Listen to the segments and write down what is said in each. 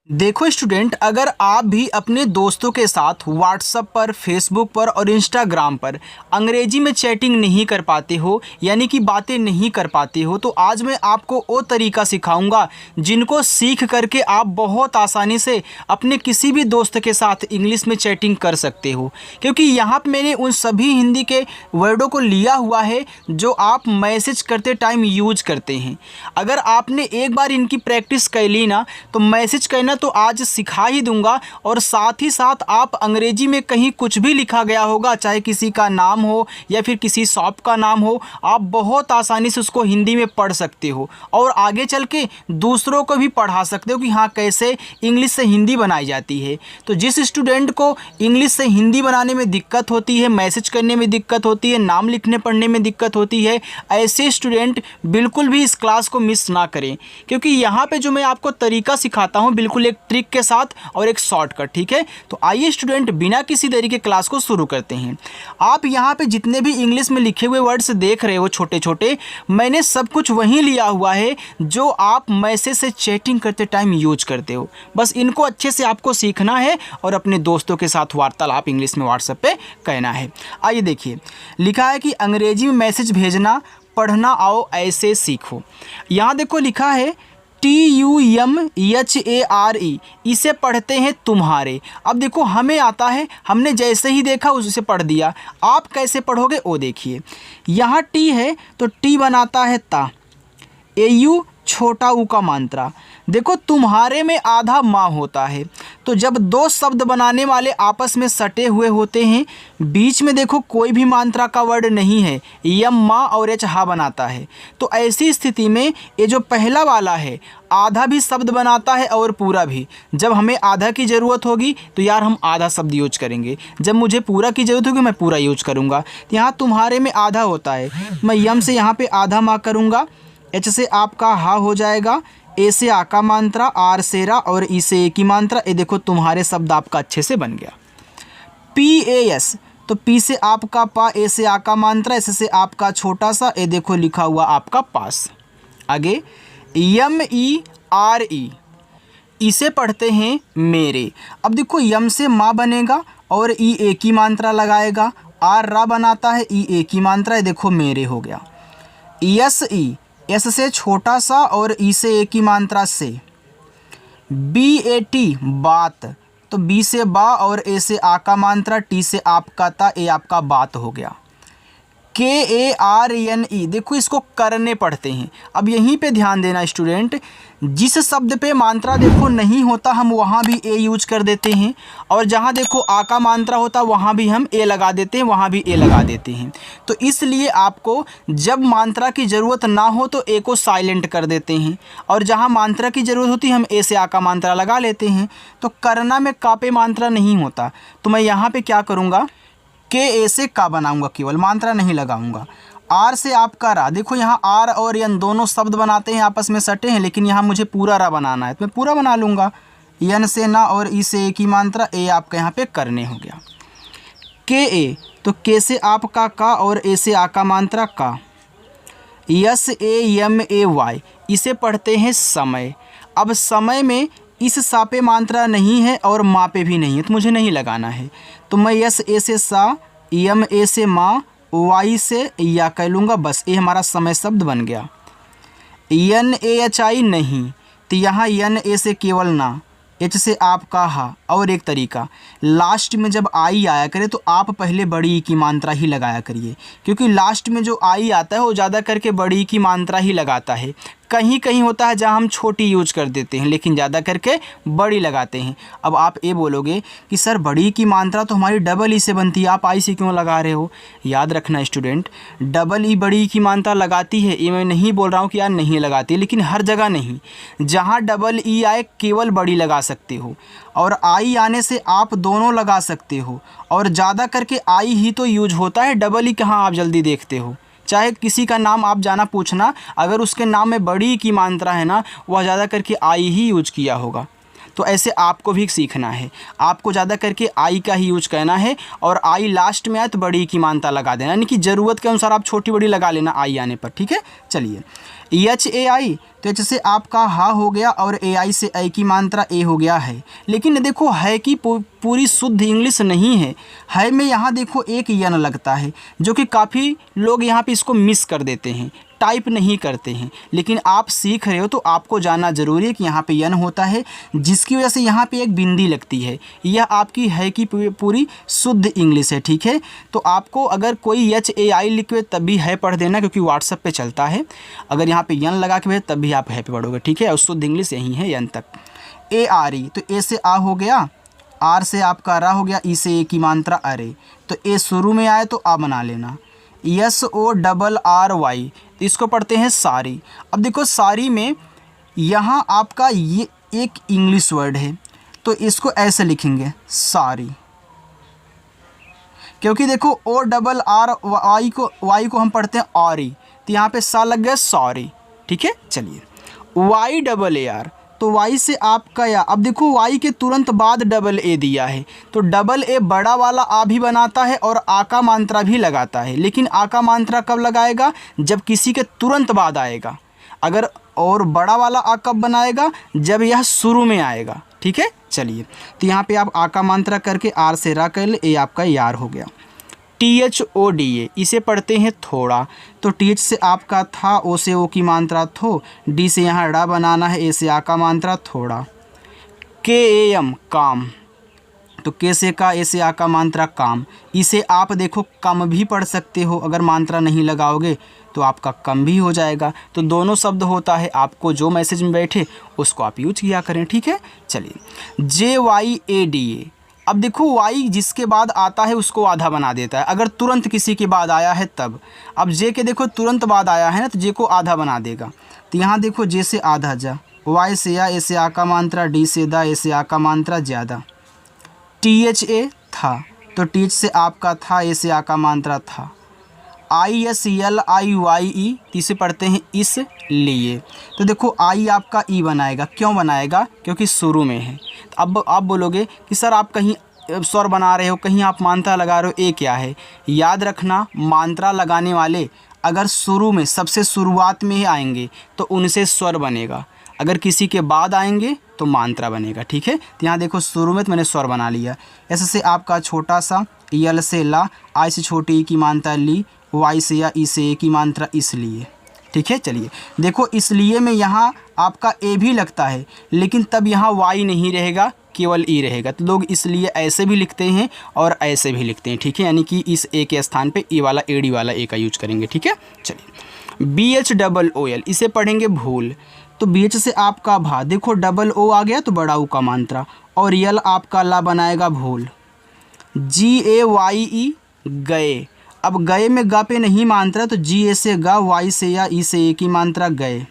देखो स्टूडेंट, अगर आप भी अपने दोस्तों के साथ व्हाट्सएप पर, फेसबुक पर और इंस्टाग्राम पर अंग्रेजी में चैटिंग नहीं कर पाते हो, यानी कि बातें नहीं कर पाते हो, तो आज मैं आपको वो तरीका सिखाऊंगा जिनको सीख करके आप बहुत आसानी से अपने किसी भी दोस्त के साथ इंग्लिश में चैटिंग कर सकते हो। क्योंकि यहाँ पर मैंने उन सभी हिंदी के वर्डों को लिया हुआ है जो आप मैसेज करते टाइम यूज करते हैं। अगर आपने एक बार इनकी प्रैक्टिस कर ली ना, तो मैसेज करना तो आज सिखा ही दूंगा, और साथ ही साथ आप अंग्रेजी में कहीं कुछ भी लिखा गया होगा, चाहे किसी का नाम हो या फिर किसी शॉप का नाम हो, आप बहुत आसानी से उसको हिंदी में पढ़ सकते हो और आगे चल के दूसरों को भी पढ़ा सकते हो कि हाँ कैसे इंग्लिश से हिंदी बनाई जाती है। तो जिस स्टूडेंट को इंग्लिश से हिंदी बनाने में दिक्कत होती है, मैसेज करने में दिक्कत होती है, नाम लिखने पढ़ने में दिक्कत होती है, ऐसे स्टूडेंट बिल्कुल भी इस क्लास को मिस ना करें। क्योंकि यहाँ पे जो मैं आपको तरीका सिखाता हूँ बिल्कुल एक ट्रिक के साथ और एक शॉर्टकट, ठीक है। तो आइए स्टूडेंट, बिना किसी देरी के क्लास को शुरू करते हैं। आप यहाँ पे जितने भी इंग्लिश में लिखे हुए वर्ड्स देख रहे हो छोटे छोटे, मैंने सब कुछ वहीं लिया हुआ है जो आप मैसेज से चैटिंग करते टाइम यूज करते हो। बस इनको अच्छे से आपको सीखना है और अपने दोस्तों के साथ वार्तालाप इंग्लिश में व्हाट्सएप पे कहना है। आइए देखिए, लिखा है कि अंग्रेजी में मैसेज भेजना, पढ़ना आओ ऐसे सीखो। यहाँ देखो लिखा है TUMHARE, इसे पढ़ते हैं तुम्हारे। अब देखो हमें आता है, हमने जैसे ही देखा उसे पढ़ दिया। आप कैसे पढ़ोगे वो देखिए। यहाँ टी है तो टी बनाता है ता, AU छोटा ऊ का मात्रा। देखो तुम्हारे में आधा माँ होता है, तो जब दो शब्द बनाने वाले आपस में सटे हुए होते हैं, बीच में देखो कोई भी मात्रा का वर्ड नहीं है, यम माँ और एच हा बनाता है। तो ऐसी स्थिति में ये जो पहला वाला है आधा भी शब्द बनाता है और पूरा भी। जब हमें आधा की ज़रूरत होगी तो यार हम आधा शब्द यूज करेंगे, जब मुझे पूरा की ज़रूरत होगी मैं पूरा यूज करूँगा। तो यहाँ तुम्हारे में आधा होता है, मैं यम से यहाँ पर आधा माँ करूँगा, एच से आपका हा हो जाएगा, ए से आ का मात्रा, आर से रा और ई से ए की मात्रा। ये देखो तुम्हारे शब्द आपका अच्छे से बन गया। PAS, तो पी से आपका पा, ए से आ का मात्रा, एस से आपका छोटा सा, ये देखो लिखा हुआ आपका पास। आगे MERE, इसे पढ़ते हैं मेरे। अब देखो यम से माँ बनेगा और ई ए की मात्रा लगाएगा, आर रा बनाता है, ई ए की मात्रा, ये देखो मेरे हो गया। SE, एस से छोटा सा और ई से ए की मात्रा से। BAT, बात, तो बी से बा और ए से आ का मात्रा, टी से आपका ता, ए आपका बात हो गया। KARNE, देखो इसको करने पढ़ते हैं। अब यहीं पे ध्यान देना स्टूडेंट, जिस शब्द पे मात्रा देखो नहीं होता हम वहाँ भी ए यूज कर देते हैं, और जहाँ देखो आ का मात्रा होता वहाँ भी हम ए लगा देते हैं, वहाँ भी ए लगा देते हैं। तो इसलिए आपको जब मात्रा की ज़रूरत ना हो तो ए को साइलेंट कर देते हैं, और जहाँ मात्रा की ज़रूरत होती है हम ए से आ का मात्रा लगा लेते हैं। तो करना में का पे मात्रा नहीं होता, तो मैं यहाँ पे क्या करूँगा, के ए से का बनाऊंगा, केवल मात्रा नहीं लगाऊंगा। आर से आपका रा, देखो यहाँ आर और यन दोनों शब्द बनाते हैं, आपस में सटे हैं, लेकिन यहाँ मुझे पूरा रा बनाना है तो मैं पूरा बना लूँगा। यन से ना और ई से ए की मात्रा, ए आपका यहाँ पे करने हो गया। के ए, तो के से आपका का और ए से आ का मात्रा का। SAMAY, इसे पढ़ते हैं समय। अब समय में इस सा पे मात्रा नहीं है और माँ पे भी नहीं है, तो मुझे नहीं लगाना है, तो मैं यस ए से सा, यम ए से माँ, वाई से या कह लूँगा, बस ये हमारा समय शब्द बन गया। NAHI नहीं, तो यहाँ यन ए से केवल ना, एच से आपका हा। और एक तरीका, लास्ट में जब आई आया करे तो आप पहले बड़ी की मात्रा ही लगाया करिए, क्योंकि लास्ट में जो आई आता है वो ज़्यादा करके बड़ी की मात्रा ही लगाता है। कहीं कहीं होता है जहाँ हम छोटी यूज कर देते हैं, लेकिन ज़्यादा करके बड़ी लगाते हैं। अब आप ये बोलोगे कि सर बड़ी की मात्रा तो हमारी डबल ई से बनती है, आप आई से क्यों लगा रहे हो। याद रखना स्टूडेंट, डबल ई बड़ी की मात्रा लगाती है, ये मैं नहीं बोल रहा हूँ कि यार नहीं लगाती, लेकिन हर जगह नहीं। जहाँ डबल ई आए केवल बड़ी लगा सकते हो, और आई आने से आप दोनों लगा सकते हो, और ज़्यादा करके आई ही तो यूज होता है, डबल ई कहाँ आप जल्दी देखते हो। चाहे किसी का नाम आप जाना पूछना, अगर उसके नाम में बड़ी की मात्रा है ना, वह ज़्यादा करके आई ही यूज किया होगा। तो ऐसे आपको भी सीखना है, आपको ज़्यादा करके आई का ही यूज करना है, और आई लास्ट में आए तो बड़ी की मात्रा लगा देना, यानी कि ज़रूरत के अनुसार आप छोटी बड़ी लगा लेना आई आने पर, ठीक है। चलिए एच ए आई, तो एच से आपका हा हो गया और ए आई से ए की मात्रा ए हो गया है। लेकिन देखो है की पूरी शुद्ध इंग्लिश नहीं है में यहाँ देखो एक यन लगता है, जो कि काफ़ी लोग यहाँ पे इसको मिस कर देते हैं, टाइप नहीं करते हैं। लेकिन आप सीख रहे हो तो आपको जानना ज़रूरी है कि यहाँ पे यन होता है, जिसकी वजह से यहाँ पे एक बिंदी लगती है। यह आपकी है कि पूरी शुद्ध इंग्लिश है, ठीक है। तो आपको अगर कोई एच ए आई लिखे तब भी है पढ़ देना, क्योंकि व्हाट्सएप पे चलता है। अगर यहाँ पे यन लगा के भेज तब भी आप है पे पढ़ोगे, ठीक है। और शुद्ध इंग्लिश यही है यन तक। ए आर ई, तो ए से आ हो गया, आर से आपका रा हो गया, ई से ए की मात्रा अरे, तो ए शुरू में आए तो आ बना लेना। S O double R Y, तो इसको पढ़ते हैं सारी। अब देखो सारी में यहाँ आपका ये एक इंग्लिश वर्ड है, तो इसको ऐसे लिखेंगे सारी, क्योंकि देखो ओ डबल आर वाई को हम पढ़ते हैं ऑरी, तो यहाँ पे सा लग गया सॉरी, ठीक है। चलिए वाई डबल ए आर, तो वाई से आपका या, अब देखो वाई के तुरंत बाद डबल ए दिया है, तो डबल ए बड़ा वाला आ भी बनाता है और आ का मात्रा भी लगाता है। लेकिन आ का मात्रा कब लगाएगा? जब किसी के तुरंत बाद आएगा। अगर और बड़ा वाला आ कब बनाएगा? जब यह शुरू में आएगा, ठीक है। चलिए तो यहाँ पे आप आ का मात्रा करके आर से रा कर ले, ए आपका यार हो गया। T H O D A, इसे पढ़ते हैं थोड़ा, तो टी एच से आपका था, ओ से ओ की मात्रा थो, डी से यहाँ डा बनाना है, ए से आ का मात्रा थोड़ा। के ए एम काम, तो के से का, ए से आ का मात्रा काम। इसे आप देखो कम भी पढ़ सकते हो, अगर मात्रा नहीं लगाओगे तो आपका कम भी हो जाएगा। तो दोनों शब्द होता है, आपको जो मैसेज में बैठे उसको आप यूज किया करें, ठीक है। चलिए जे वाई ए डी ए, अब देखो वाई जिसके बाद आता है उसको आधा बना देता है, अगर तुरंत किसी के बाद आया है तब। अब जे के देखो तुरंत बाद आया है ना, तो जे को आधा बना देगा। तो यहाँ देखो जे से आधा जा, वाई से या, ए से आ का मात्रा, डी से दा, ए से आ का मात्रा ज़्यादा। टी एच ए था, तो टी एच से आपका था, ए से आ का मात्रा था। I S L I Y E, इसे पढ़ते हैं इसलिए, तो देखो आई आपका ई बनाएगा, क्यों बनाएगा? क्योंकि शुरू में है। अब आप बोलोगे कि सर आप कहीं स्वर बना रहे हो, कहीं आप मात्रा लगा रहे हो, ये क्या है? याद रखना, मात्रा लगाने वाले अगर शुरू में सबसे शुरुआत में ही आएंगे तो उनसे स्वर बनेगा, अगर किसी के बाद आएंगे तो मात्रा बनेगा, ठीक है। तो यहाँ देखो शुरू में तो मैंने स्वर बना लिया। ऐसे से आपका छोटा सा यल से ला, आई से छोटी ई की मात्रा ली, वाई से या, ई से ए की मात्रा इसलिए, ठीक है। चलिए देखो इसलिए में यहाँ आपका ए भी लगता है, लेकिन तब यहाँ वाई नहीं रहेगा, केवल ई रहेगा। तो लोग इसलिए ऐसे भी लिखते हैं और ऐसे भी लिखते हैं, ठीक है। यानी कि इस ए के स्थान पे ई वाला, एडी वाला ए का यूज करेंगे, ठीक है। चलिए B H double O L, इसे पढ़ेंगे भूल, तो बी एच से आपका भा, देखो डबल ओ आ गया तो बड़ा ऊ का मात्रा, और यल आपका ला बनाएगा भूल। जी ए वाई ई गए, अब गए में गा पे नहीं मात्रा, तो जी ए से गा, वाई से या, ई से ए की मात्रा गए।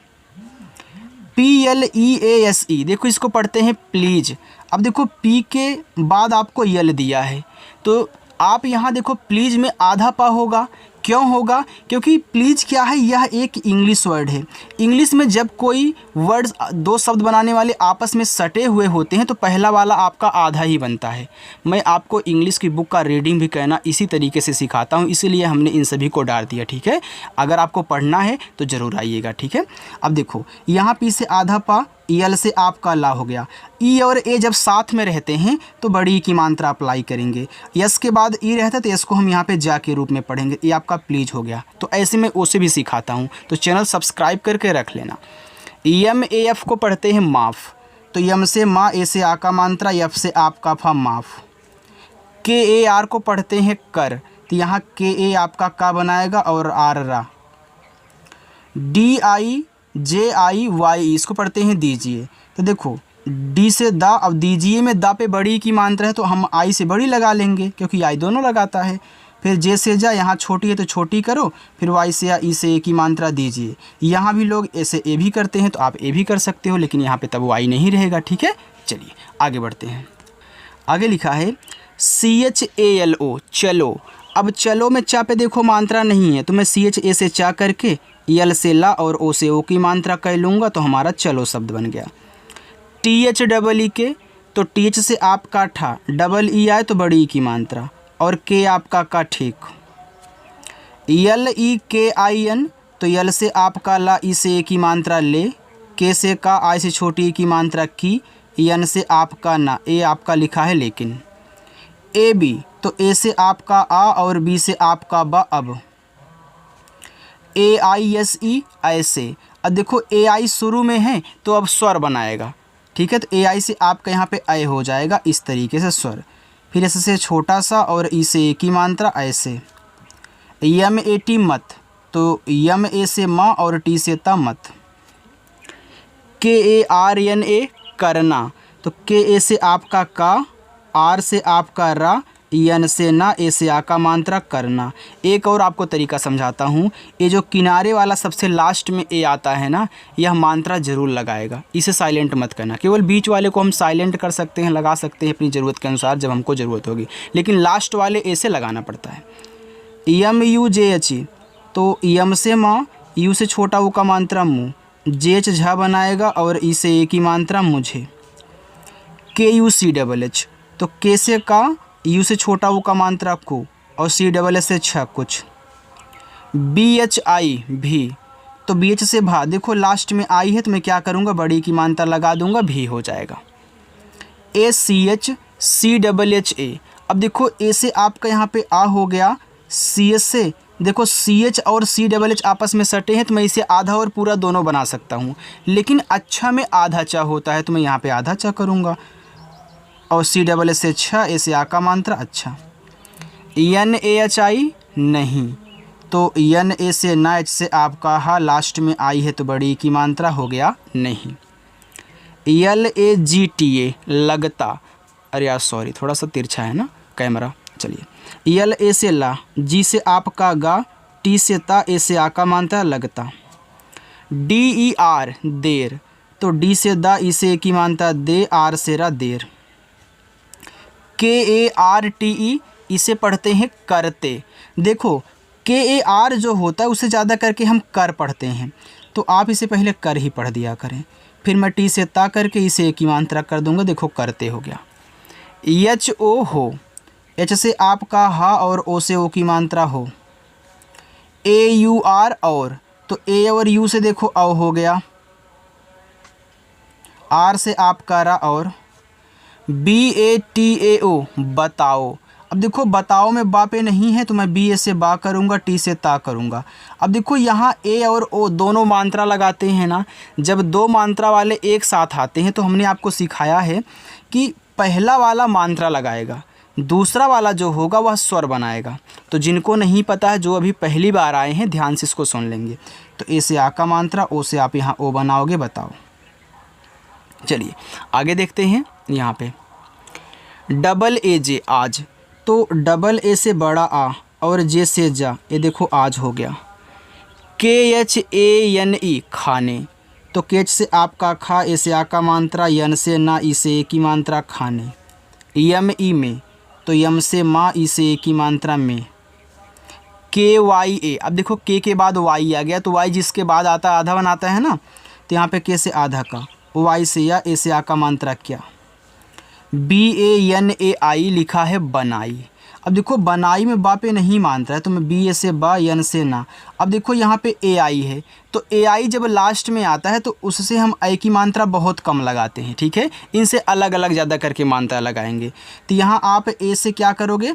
P L E A S E, देखो इसको पढ़ते हैं प्लीज। अब देखो पी के बाद आपको यल दिया है, तो आप यहाँ देखो प्लीज में आधा पा होगा, क्यों होगा? क्योंकि प्लीज क्या है? यह एक इंग्लिश वर्ड है। इंग्लिश में जब कोई वर्ड, दो शब्द बनाने वाले आपस में सटे हुए होते हैं तो पहला वाला आपका आधा ही बनता है। मैं आपको इंग्लिश की बुक का रीडिंग भी कहना इसी तरीके से सिखाता हूँ, इसीलिए हमने इन सभी को डाल दिया, ठीक है। अगर आपको पढ़ना है तो ज़रूर आइएगा, ठीक है। अब देखो यहाँ पी से आधा पा, यल से आपका ला हो गया। ई और ए जब साथ में रहते हैं तो बड़ी की मात्रा अप्लाई करेंगे। यस के बाद ई रहता है तो यस को हम यहाँ पे जा के रूप में पढ़ेंगे। ये आपका प्लीज हो गया। तो ऐसे में ओ से भी सिखाता हूँ, तो चैनल सब्सक्राइब करके रख लेना। एम ए एफ को पढ़ते हैं माफ़, तो यम से माँ, ए से आ का मात्रा, एफ से आपका फा माफ़। के ए आर को पढ़ते हैं कर, तो यहाँ के ए आपका का बनाएगा और आर रा। D I J I Y, इसको पढ़ते हैं दीजिए, तो देखो डी से दा, अब दीजिए में दा पे बड़ी की मात्रा है तो हम आई से बड़ी लगा लेंगे, क्योंकि आई दोनों लगाता है। फिर जे से जा, यहाँ छोटी है तो छोटी करो, फिर वाई से या, ई से ए की मात्रा दीजिए। यहाँ भी लोग ऐसे ए भी करते हैं तो आप ए भी कर सकते हो, लेकिन यहाँ पे तब वाई नहीं रहेगा, ठीक है। चलिए आगे बढ़ते हैं। आगे लिखा है CHALO, चलो। अब चलो में चा पे देखो मात्रा नहीं है, तो मैं CHA से चा करके यल से ला और ओ से ओ की मात्रा कर लूँगा, तो हमारा चलो शब्द बन गया। THEE के, तो TH से आपका ठा, डबल ई आए तो बड़ी ई की मात्रा, और के आपका का ठीक। LEKIN, तो तो यल से आपका ला, ई से ए की मात्रा ले, के से का, आई से छोटी ई की मात्रा की, यन से आपका ना, ए आपका लिखा है लेकिन। ए बी, तो ए से आपका आ और बी से आपका बा। अब ए आई एस ई, ऐसे। अब देखो ए आई शुरू में है तो अब स्वर बनाएगा, ठीक है। तो ए आई से आपका यहाँ पे ए हो जाएगा, इस तरीके से स्वर। फिर ऐसे से छोटा सा और ई से ए की मात्रा ऐसे। यम ए टी मत, तो यम ए से माँ और टी से ता मत। के ए आर एन ए, करना, तो के ए से आपका का, आर से आपका रा, यन से ना, ए से आ का मात्रा करना। एक और आपको तरीका समझाता हूँ। ये जो किनारे वाला सबसे लास्ट में ए आता है ना, यह मात्रा ज़रूर लगाएगा, इसे साइलेंट मत करना। केवल बीच वाले को हम साइलेंट कर सकते हैं, लगा सकते हैं अपनी ज़रूरत के अनुसार जब हमको ज़रूरत होगी, लेकिन लास्ट वाले ए से लगाना पड़ता है। यम यू जे एच, तो यम से माँ, यू से छोटा ऊ का मात्रा मुँह, जे एच झा बनाएगा और ई से ए की मात्रा मुझे। के यू सी डबल एच, तो के से का, यू से छोटा ऊ का मात्रा को और सी डबल एच से छ कुछ। बी एच आई भी, तो बी एच से भा, देखो लास्ट में आई है तो मैं क्या करूँगा, बड़ी की मात्रा लगा दूंगा, भी हो जाएगा। A C H, C double H A, अब देखो ए से आपका यहाँ पे आ हो गया, सी एच से देखो सी एच और सी डबल एच आपस में सटे हैं तो मैं इसे आधा और पूरा दोनों बना सकता हूँ, लेकिन अच्छा में आधा चा होता है तो मैं यहाँ पे आधा चा करूँगा। और सी डबल एच से छ, ए से आ का मात्रा अच्छा। एन ए एच आई नहीं, तो एन ए से ना, एच से आपका हा, लास्ट में आई है तो बड़ी की मात्रा हो गया नहीं। यल ए जी टी ए, लगता, अरे यार सॉरी थोड़ा सा तिरछा है ना कैमरा, चलिए। यल ए से ला, जी से आपका गा, टी से ता, ए से आ का मात्रा लगता। डी ई आर, देर, तो डी से दा, ई से ए की मात्रा दे, आर से रा, देर। के ए आर टी ई, इसे पढ़ते हैं करते। देखो के ए आर जो होता है उससे ज़्यादा करके हम कर पढ़ते हैं, तो आप इसे पहले कर ही पढ़ दिया करें। फिर मैं टी से ता करके इसे ए की मात्रा कर दूंगा, देखो करते हो गया। एच ओ हो, एच से आपका हा और ओ से ओ की मात्रा हो। ए यू आर और, तो ए और यू से देखो औ हो गया, आर से आपका रा और। बी ए टी ए ओ, बताओ, अब देखो बताओ में बा पे नहीं है तो मैं बी ए से बा करूँगा, टी से ता करूँगा। अब देखो यहाँ ए और ओ दोनों मात्रा लगाते हैं ना, जब दो मात्रा वाले एक साथ आते हैं तो हमने आपको सिखाया है कि पहला वाला मात्रा लगाएगा, दूसरा वाला जो होगा वह स्वर बनाएगा। तो जिनको नहीं पता है, जो अभी पहली बार आए हैं, ध्यान से इसको सुन लेंगे। तो ए से आ का मात्रा, ओ से आप यहाँ ओ बनाओगे, बताओ। चलिए आगे देखते हैं। यहाँ पे डबल ए जे, आज, तो डबल ए से बड़ा आ और जे से जा, ये देखो आज हो गया। के एच ए एन ई, खाने, तो के एच से आपका खा, ए से आ का मात्रा, यन से ना, ई से ए की मात्रा खाने। यम ई में, तो यम से माँ, ई से ए की मात्रा में। के वाई ए, अब देखो के बाद वाई आ गया, तो वाई जिसके बाद आता है आधा बनाता है ना, तो यहाँ पे के से आधा का, वाई से या, ए से आ का मात्रा क्या। बी ए एन ए आई लिखा है बनाई। अब देखो बनाई में बा पे नहीं मात्रा है तो मैं बी ए से बा, यन से ना। अब देखो यहाँ पे ए आई है, तो ए आई जब लास्ट में आता है तो उससे हम ए की मात्रा बहुत कम लगाते हैं, ठीक है। इनसे अलग अलग ज़्यादा करके मात्रा लगाएंगे। तो यहाँ आप ए से क्या करोगे,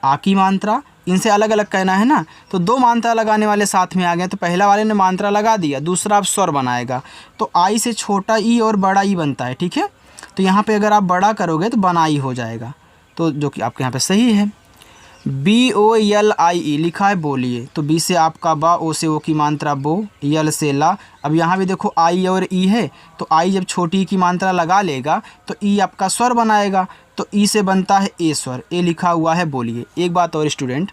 आ की मात्रा, इनसे अलग अलग कहना है ना, तो दो मात्रा लगाने वाले साथ में आ गए, तो पहला वाले ने मात्रा लगा दिया, दूसरा आप स्वर बनाएगा, तो आई से छोटा ई और बड़ा ई बनता है, ठीक है। तो यहाँ पे अगर आप बड़ा करोगे तो बनाई हो जाएगा, तो जो कि आपके यहाँ पे सही है। बी ओ एल आई ई लिखा है बोलिए, तो बी से आपका बा, ओ से ओ की मात्रा बो, यल से ला। अब यहाँ भी देखो आई और ई है, तो आई जब छोटी की मात्रा लगा लेगा तो ई आपका स्वर बनाएगा, तो ई से बनता है ए स्वर, ए लिखा हुआ है बोलिए। एक बात और स्टूडेंट,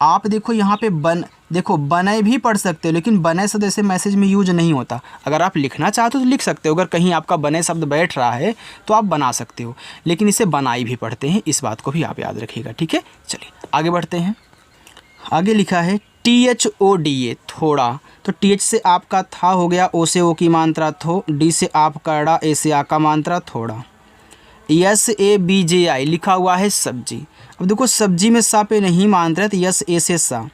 आप देखो यहाँ पे देखो बने भी पढ़ सकते हो, लेकिन बने शब्द ऐसे मैसेज में यूज नहीं होता। अगर आप लिखना चाहते हो तो लिख सकते हो, अगर कहीं आपका बने शब्द बैठ रहा है तो आप बना सकते हो, लेकिन इसे बनाई भी पढ़ते हैं, इस बात को भी आप याद रखिएगा, ठीक है। चलिए आगे बढ़ते हैं। आगे लिखा है T H O D A, थोड़ा, तो टी एच से आपका था हो गया, ओ से ओ की मात्रा थो, डी से आपका ड़ा, ए से आ का मात्रा थोड़ा। यस ए बी जे आई लिखा हुआ है सब्जी। अब देखो सब्जी में सा पे नहीं मात्रा है तो यस ए से सा।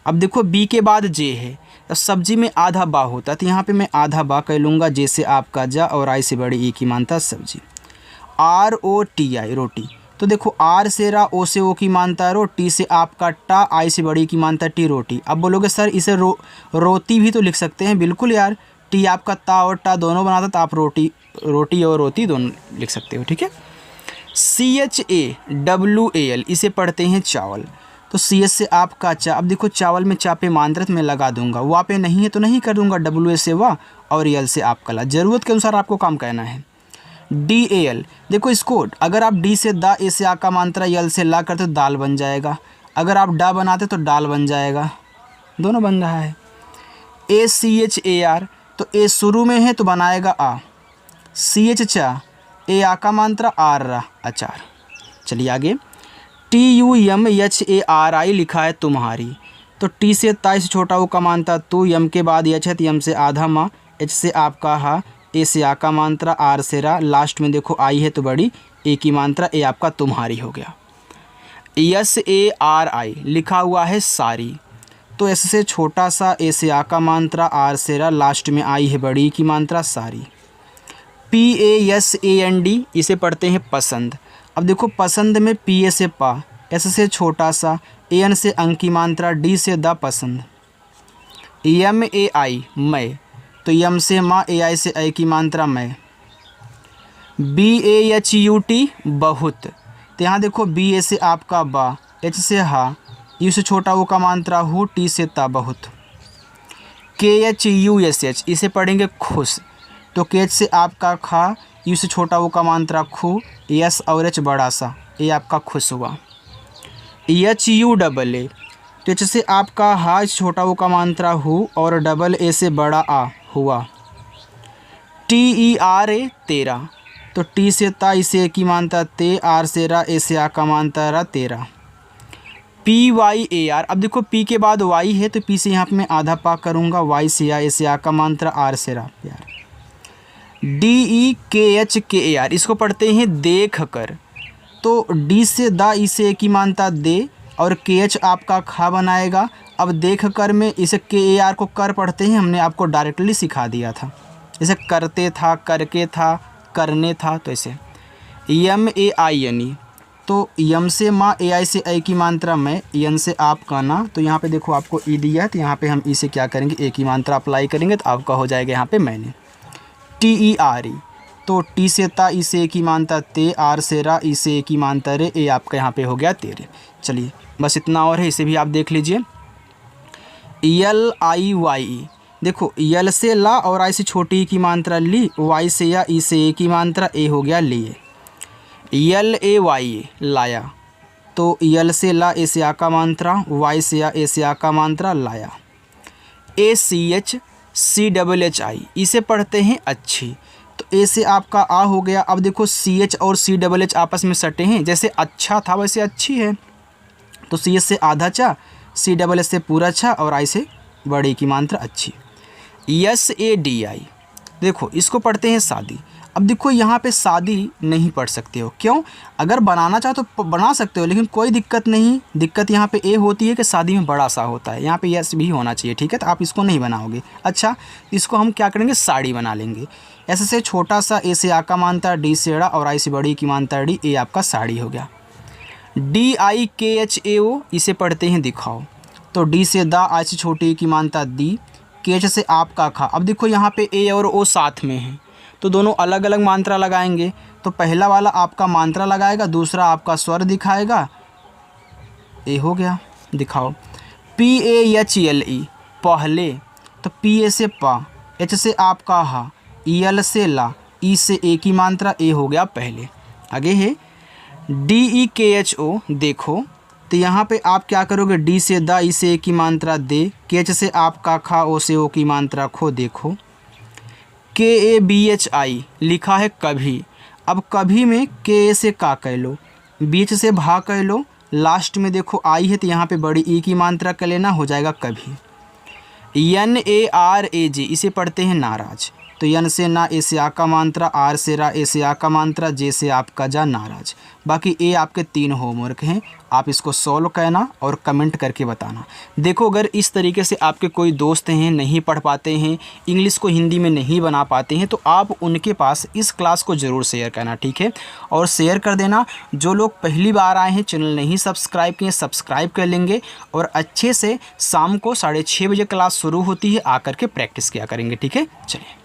अब देखो बी के बाद जे है, सब्जी में आधा बा होता है, तो यहाँ पे मैं आधा बा कह लूँगा, जैसे आपका जा और आई से बड़ी ई की मानता सब्जी। ROTI रोटी, तो देखो आर से रा, ओ से ओ की मानता रो, टी से आपका टा, आई से बड़ी की मानता टी रोटी। अब बोलोगे सर इसे रोती भी तो लिख सकते हैं। बिल्कुल यार, टी आपका ता और टा दोनों बनाता, तो आप रोटी और रोती दोनों लिख सकते हो, ठीक है। CHAWAL इसे पढ़ते हैं चावल, तो CS से आपका चा। अब देखो चावल में चा पे मानत्रत में लगा दूंगा, वा पे नहीं है तो नहीं कर दूंगा, WA से वा और यल से आपका ला। ज़रूरत के अनुसार आपको काम करना है। DAL, देखो इसको अगर आप डी से दा, ए से आ का मात्रा, यल से ला करते तो दाल बन जाएगा। अगर आप डा बनाते तो डाल बन जाएगा, दोनों बन रहा है। ACHAR, तो ए शुरू में है तो बनाएगा आ। CH चा, ए आ का मात्रा, आर रा अचार। चलिए आगे। TUMHARI लिखा है तुम्हारी, तो टी से ता से छोटा ओ का मानता तू, यम के बाद यच है तो यम से आधा माँ, एच से आपका हा, ए से आ का मात्रा, आर से रा, लास्ट में देखो आई है तो बड़ी ए की मात्रा, ए आपका तुम्हारी हो गया। SARI लिखा हुआ है सारी, तो एस से छोटा सा, ए से आ का मात्रा, आर से रा, लास्ट में आई है बड़ी ई की मात्रा सारी। PASAND इसे पढ़ते हैं पसंद। अब देखो पसंद में PA से पा, एस से छोटा सा, AN से अंक की मात्रा, डी से द पसंद। MAI मैं, तो यम से माँ, AI से ऐ की मात्रा मैं। BAHUT बहुत, तो यहाँ देखो BA से आपका बा, H से हा, यू से छोटा वो का मात्रा हु, टी से ता बहुत। KHUSH इसे पढ़ेंगे खुश, तो KH से आपका खा, यू से छोटा वो का मात्रा खू, यस और एच बड़ा सा, ये आपका खुश हुआ। HUAA, तो एच से आपका हा, छोटा वो का मात्रा हु और डबल ए से बड़ा आ हुआ। TERA तेरा, तो टी से ता, इसे की मानता ते, आर से रा, ए से आ का मानता रा तेरा। PYAR, अब देखो पी के बाद वाई है तो पी से यहाँ पे मैं आधा पा करूँगा, वाई से आ, ए से आ का मात्रा, आर से रा प्यार। DEKHKAR इसको पढ़ते हैं देख कर, तो डी से दा, इसे की मानता दे और KH आपका खा बनाएगा। अब देख कर में इसे KAR को कर पढ़ते हैं, हमने आपको डायरेक्टली सिखा दिया था, जैसे करते था, करके था, करने था, तो ऐसे। MAINE, तो यम से माँ, AI से ऐ की मात्रा मैं, यन से आपका ना, तो यहाँ पे देखो आपको ई दिया है, तो यहाँ पे हम ई से क्या करेंगे, ए की मात्रा अप्लाई करेंगे, तो आपका हो जाएगा यहाँ पे मैंने। TERE, तो टी से ता, इसे की मानता ते, आर से रा, इसे की मानता रे, ए आपका यहाँ पे हो गया तेरे। चलिए बस इतना और है, इसे भी आप देख लीजिए। LIYE, देखो यल से ला और आई से छोटी की मात्रा ली, वाई से या, ई से ए की मात्रा, ए हो गया लिए। LAYA लाया, तो यल से ला, ए से आ का मात्रा, वाई से या, ए से आ का मात्रा लाया। ACHCHI इसे पढ़ते हैं अच्छी, तो ए से आपका आ हो गया। अब देखो CH और CHH आपस में सटे हैं, जैसे अच्छा था वैसे अच्छी है, तो CH से आधा चा, CHH से पूरा चा और आई से बड़ी की मात्रा अच्छी। SADI, देखो इसको पढ़ते हैं शादी। अब देखो यहाँ पे शादी नहीं पढ़ सकते हो, क्यों? अगर बनाना चाहो तो बना सकते हो, लेकिन कोई दिक्कत नहीं। दिक्कत यहाँ पे ए होती है कि शादी में बड़ा सा होता है, यहाँ पे यस भी होना चाहिए, ठीक है, तो आप इसको नहीं बनाओगे। अच्छा, इसको हम क्या करेंगे, साड़ी बना लेंगे। ऐसे से छोटा सा, ए से आ का मानता, डी से ड़ा और आई से बड़ी की मानता डी, ए आपका साड़ी हो गया। DIKHAO इसे पढ़ते हैं दिखाओ, तो डी से दा, आई से छोटी की मानता दी, KH से आपका खा। अब देखो यहाँ पे ए और ओ साथ में है, तो दोनों अलग अलग मात्रा लगाएंगे, तो पहला वाला आपका मात्रा लगाएगा, दूसरा आपका स्वर दिखाएगा, ए हो गया दिखाओ। PAHLE पहले, तो PA से पा, H से आपका हा, EL से ला, ई से ए की मात्रा, ए हो गया पहले। आगे है DEKHO, देखो, तो यहाँ पे आप क्या करोगे, डी से दा, ई से ए की मात्रा दे, KH से आपका खा, ओ से ओ की मात्रा खो, देखो। KABHI लिखा है कभी। अब कभी में के से का कह लो, बीच से भा कह लो, लास्ट में देखो आई है तो यहाँ पे बड़ी ई की मात्रा कर लेना, हो जाएगा कभी। NARAG इसे पढ़ते हैं नाराज, तो यन से ना, ए से आ का मात्रा, आर से रा, ए से आ का मात्रा, जे से आपका जा, नाराज। बाकी ये आपके 3 होमवर्क हैं, आप इसको सॉल्व करना और कमेंट करके बताना। देखो अगर इस तरीके से आपके कोई दोस्त हैं, नहीं पढ़ पाते हैं, इंग्लिश को हिंदी में नहीं बना पाते हैं, तो आप उनके पास इस क्लास को ज़रूर शेयर करना, ठीक है। और शेयर कर देना। जो लोग पहली बार आए हैं, चैनल नहीं सब्सक्राइब किए, सब्सक्राइब कर लेंगे और अच्छे से शाम को 6:30 बजे क्लास शुरू होती है, आकर के प्रैक्टिस किया करेंगे, ठीक है। चलिए।